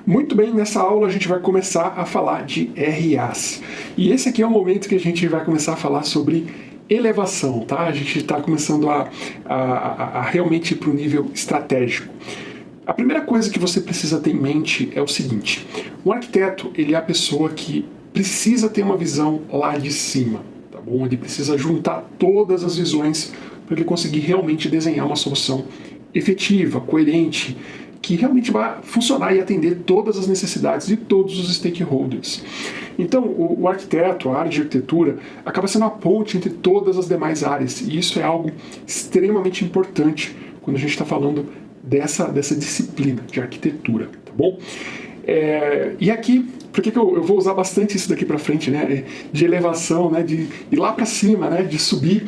Muito bem, nessa aula a gente vai começar a falar de RAs. E esse aqui é o momento que a gente vai começar a falar sobre elevação, tá? A gente está começando a realmente ir para o nível estratégico. A primeira coisa que você precisa ter em mente é o seguinte: um arquiteto, ele é a pessoa que precisa ter uma visão lá de cima, tá bom? Ele precisa juntar todas as visões para ele conseguir realmente desenhar uma solução efetiva, coerente, que realmente vai funcionar e atender todas as necessidades de todos os stakeholders. Então, o arquiteto, a área de arquitetura, acaba sendo a ponte entre todas as demais áreas, e isso é algo extremamente importante quando a gente está falando dessa disciplina de arquitetura, tá bom? E aqui, por que eu vou usar bastante isso daqui para frente, né? De elevação, né? De ir lá para cima, né? De subir.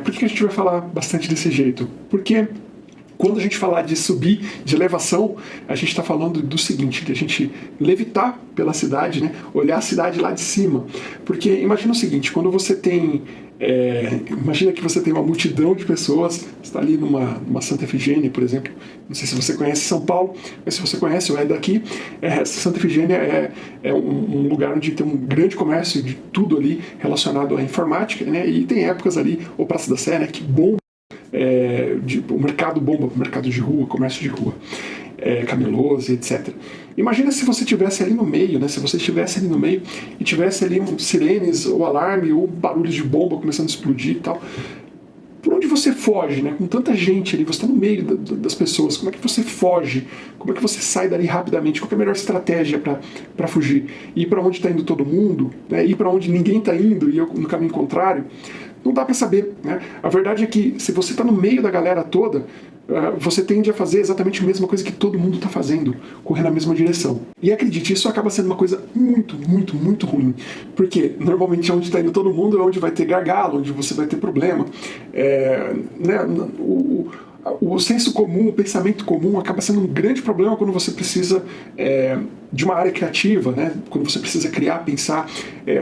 Por que a gente vai falar bastante desse jeito? Porque quando a gente falar de subir, de elevação, a gente está falando do seguinte, de a gente levitar pela cidade, né? Olhar a cidade lá de cima. Porque imagina o seguinte, quando você tem... imagina que você tem uma multidão de pessoas, você está ali numa Santa Efigênia, por exemplo, não sei se você conhece São Paulo, mas se você conhece ou é daqui, Santa Efigênia é um lugar onde tem um grande comércio de tudo ali relacionado à informática, né? E tem épocas ali, ou Praça da Sé, né? Que bomba. O mercado bomba, o mercado de rua, comércio de rua, camelôs, etc. Imagina se você estivesse ali no meio, né? Se você estivesse ali no meio e tivesse ali sirenes, ou alarme, ou barulhos de bomba começando a explodir e tal. Por onde você foge, né? Com tanta gente ali, você está no meio das pessoas, como é que você foge? Como é que você sai dali rapidamente? Qual é a melhor estratégia para fugir? Ir para onde está indo todo mundo? Né? Ir para onde ninguém está indo e eu no caminho contrário? Não dá para saber, né? A verdade é que se você está no meio da galera toda, você tende a fazer exatamente a mesma coisa que todo mundo está fazendo, correr na mesma direção. E acredite, isso acaba sendo uma coisa muito, muito, muito ruim. Porque normalmente onde está indo todo mundo é onde vai ter gargalo, onde você vai ter problema. Né? O senso comum, o pensamento comum acaba sendo um grande problema quando você precisa de uma área criativa, né? Quando você precisa criar, pensar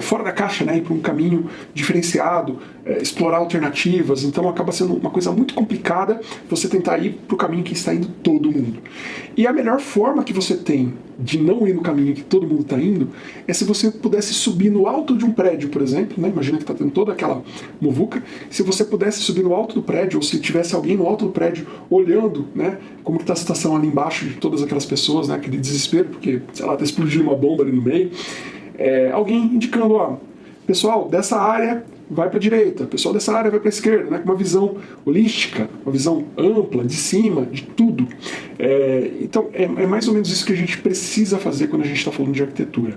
fora da caixa, né? Ir para um caminho diferenciado, explorar alternativas. Então acaba sendo uma coisa muito complicada você tentar ir para o caminho que está indo todo mundo. E a melhor forma que você tem de não ir no caminho que todo mundo está indo é se você pudesse subir no alto de um prédio, por exemplo, né? Imagina que está tendo toda aquela muvuca, se você pudesse subir no alto do prédio, ou se tivesse alguém no alto do prédio olhando, né, como está a situação ali embaixo de todas aquelas pessoas, né, aquele desespero, porque, sei lá, está explodindo uma bomba ali no meio, alguém indicando, ó, pessoal, dessa área vai para a direita, o pessoal dessa área vai para a esquerda, né, com uma visão holística, uma visão ampla, de cima, de tudo. Então, é mais ou menos isso que a gente precisa fazer quando a gente está falando de arquitetura.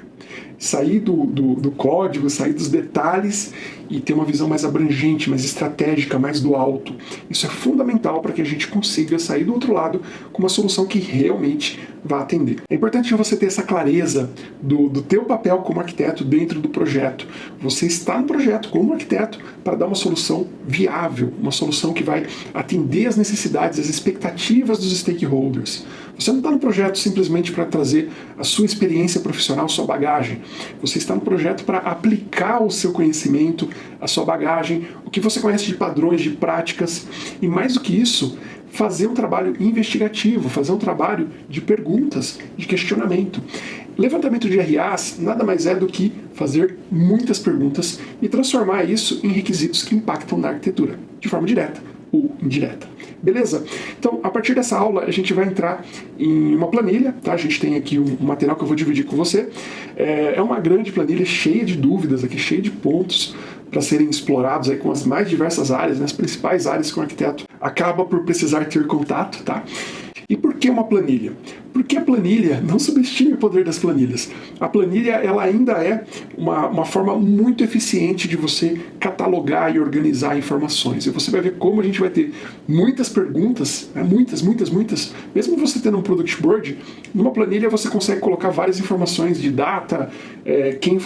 Sair do código, sair dos detalhes e ter uma visão mais abrangente, mais estratégica, mais do alto. Isso é fundamental para que a gente consiga sair do outro lado com uma solução que realmente vai atender. É importante você ter essa clareza do teu papel como arquiteto dentro do projeto. Você está no projeto como arquiteto para dar uma solução viável, uma solução que vai atender as necessidades, as expectativas dos stakeholders. Você não está no projeto simplesmente para trazer a sua experiência profissional, a sua bagagem. Você está no projeto para aplicar o seu conhecimento, a sua bagagem, o que você conhece de padrões, de práticas, e mais do que isso, fazer um trabalho investigativo, fazer um trabalho de perguntas, de questionamento. Levantamento de RAs nada mais é do que fazer muitas perguntas e transformar isso em requisitos que impactam na arquitetura, de forma direta ou indireta. Beleza? Então, a partir dessa aula, a gente vai entrar em uma planilha, tá? A gente tem aqui um material que eu vou dividir com você. É uma grande planilha cheia de dúvidas aqui, cheia de pontos para serem explorados aí com as mais diversas áreas, né? As principais áreas que o arquiteto acaba por precisar ter contato, tá? E por que uma planilha? Porque a planilha, não subestime o poder das planilhas. A planilha, ela ainda é uma forma muito eficiente de você catalogar e organizar informações. E você vai ver como a gente vai ter muitas perguntas, né? muitas, mesmo você tendo um product board, numa planilha você consegue colocar várias informações de data,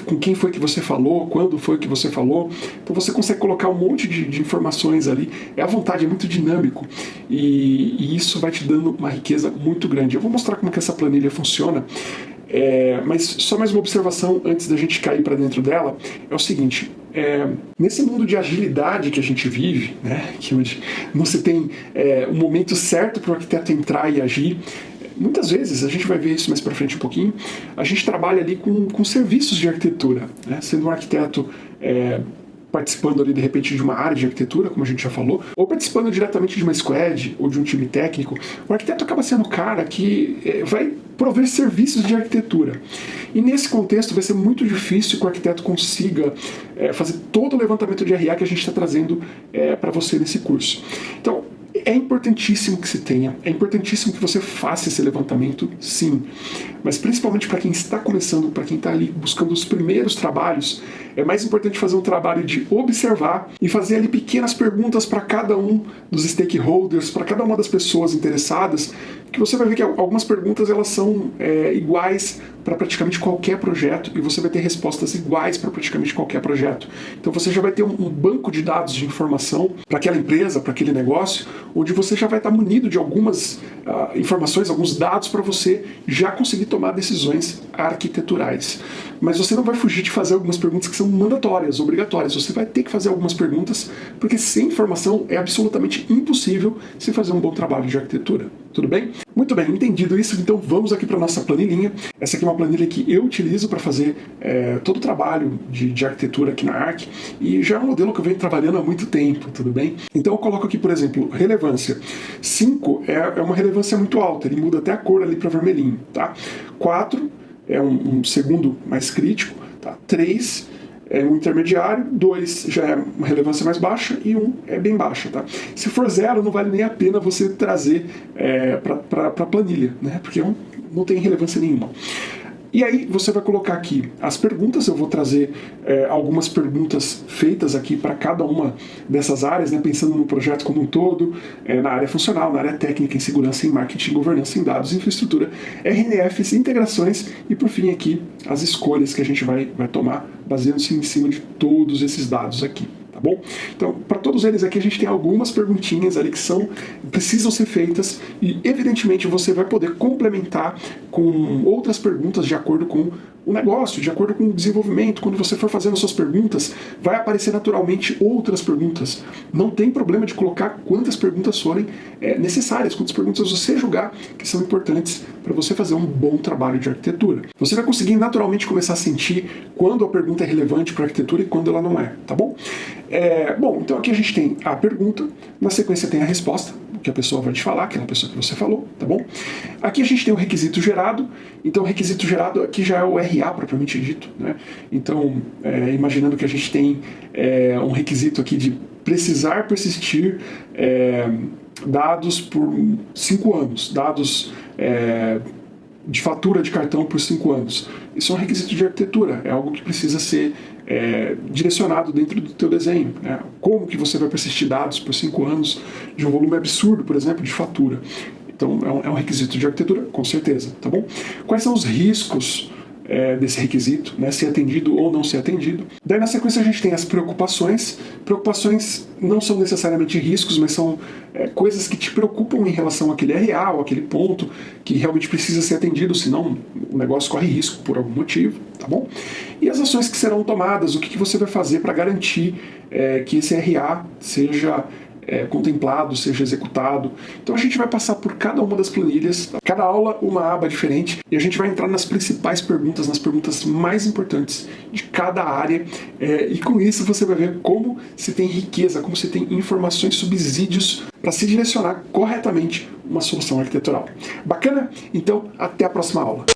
com quem foi que você falou, quando foi que você falou. Então você consegue colocar um monte de informações ali. É à vontade, é muito dinâmico. E isso vai te dando uma riqueza muito grande. Eu vou mostrar como que essa planilha funciona, mas só mais uma observação antes da gente cair para dentro dela, é o seguinte, nesse mundo de agilidade que a gente vive, né, que onde não se tem um momento certo para o arquiteto entrar e agir, muitas vezes, a gente vai ver isso mais para frente um pouquinho, a gente trabalha ali com serviços de arquitetura, né? Sendo um arquiteto participando ali de repente de uma área de arquitetura, como a gente já falou, ou participando diretamente de uma squad ou de um time técnico, o arquiteto acaba sendo o cara que vai prover serviços de arquitetura. E nesse contexto vai ser muito difícil que o arquiteto consiga fazer todo o levantamento de RA que a gente está trazendo para você nesse curso. Então, é importantíssimo que se tenha, é importantíssimo que você faça esse levantamento, sim. Mas principalmente para quem está começando, para quem está ali buscando os primeiros trabalhos, é mais importante fazer um trabalho de observar e fazer ali pequenas perguntas para cada um dos stakeholders, para cada uma das pessoas interessadas, que você vai ver que algumas perguntas elas são iguais para praticamente qualquer projeto e você vai ter respostas iguais para praticamente qualquer projeto. Então você já vai ter um banco de dados de informação para aquela empresa, para aquele negócio, onde você já vai estar munido de algumas informações, alguns dados para você já conseguir tomar decisões arquiteturais. Mas você não vai fugir de fazer algumas perguntas que são mandatórias, obrigatórias. Você vai ter que fazer algumas perguntas, porque sem informação é absolutamente impossível se fazer um bom trabalho de arquitetura. Tudo bem? Muito bem, entendido isso, então vamos aqui para a nossa planilhinha. Essa aqui é uma planilha que eu utilizo para fazer todo o trabalho de arquitetura aqui na ARC, e já é um modelo que eu venho trabalhando há muito tempo, tudo bem? Então eu coloco aqui, por exemplo, relevância. 5 é uma relevância muito alta, ele muda até a cor ali para vermelhinho, tá? 4 é um segundo mais crítico, tá? 3 é um intermediário, 2 já é uma relevância mais baixa e 1 é bem baixa, tá? Se for 0, não vale nem a pena você trazer para a planilha, né? Porque não tem relevância nenhuma. E aí você vai colocar aqui as perguntas, eu vou trazer algumas perguntas feitas aqui para cada uma dessas áreas, né, pensando no projeto como um todo, na área funcional, na área técnica, em segurança, em marketing, governança, em dados, infraestrutura, RNFs, integrações e por fim aqui as escolhas que a gente vai tomar baseando-se em cima de todos esses dados aqui. Tá bom? Então, para todos eles aqui a gente tem algumas perguntinhas ali que precisam ser feitas e, evidentemente, você vai poder complementar com outras perguntas de acordo com o negócio, de acordo com o desenvolvimento. Quando você for fazendo suas perguntas, vai aparecer naturalmente outras perguntas. Não tem problema de colocar quantas perguntas forem necessárias, quantas perguntas você julgar que são importantes para você fazer um bom trabalho de arquitetura. Você vai conseguir naturalmente começar a sentir quando a pergunta é relevante para a arquitetura e quando ela não é, tá bom? Bom, então aqui a gente tem a pergunta, na sequência tem a resposta, que a pessoa vai te falar, aquela pessoa que você falou, tá bom? Aqui a gente tem o requisito gerado, então o requisito gerado aqui já é o RA propriamente dito, né? Então, imaginando que a gente tem um requisito aqui de precisar persistir dados por 5 anos, dados de fatura de cartão por 5 anos. Isso é um requisito de arquitetura, é algo que precisa ser direcionado dentro do teu desenho. Né? Como que você vai persistir dados por 5 anos de um volume absurdo, por exemplo, de fatura? Então é um requisito de arquitetura, com certeza, tá bom? Quais são os riscos desse requisito, né, ser atendido ou não ser atendido. Daí na sequência a gente tem as preocupações. Preocupações não são necessariamente riscos, mas são coisas que te preocupam em relação àquele RA ou àquele ponto que realmente precisa ser atendido, senão o negócio corre risco por algum motivo, tá bom? E as ações que serão tomadas, o que você vai fazer para garantir que esse RA seja contemplado, seja executado. Então a gente vai passar por cada uma das planilhas, tá? Cada aula uma aba diferente, e a gente vai entrar nas principais perguntas, nas perguntas mais importantes de cada área, e com isso você vai ver como se tem riqueza, como se tem informações, subsídios para se direcionar corretamente uma solução arquitetural. Bacana? Então até a próxima aula.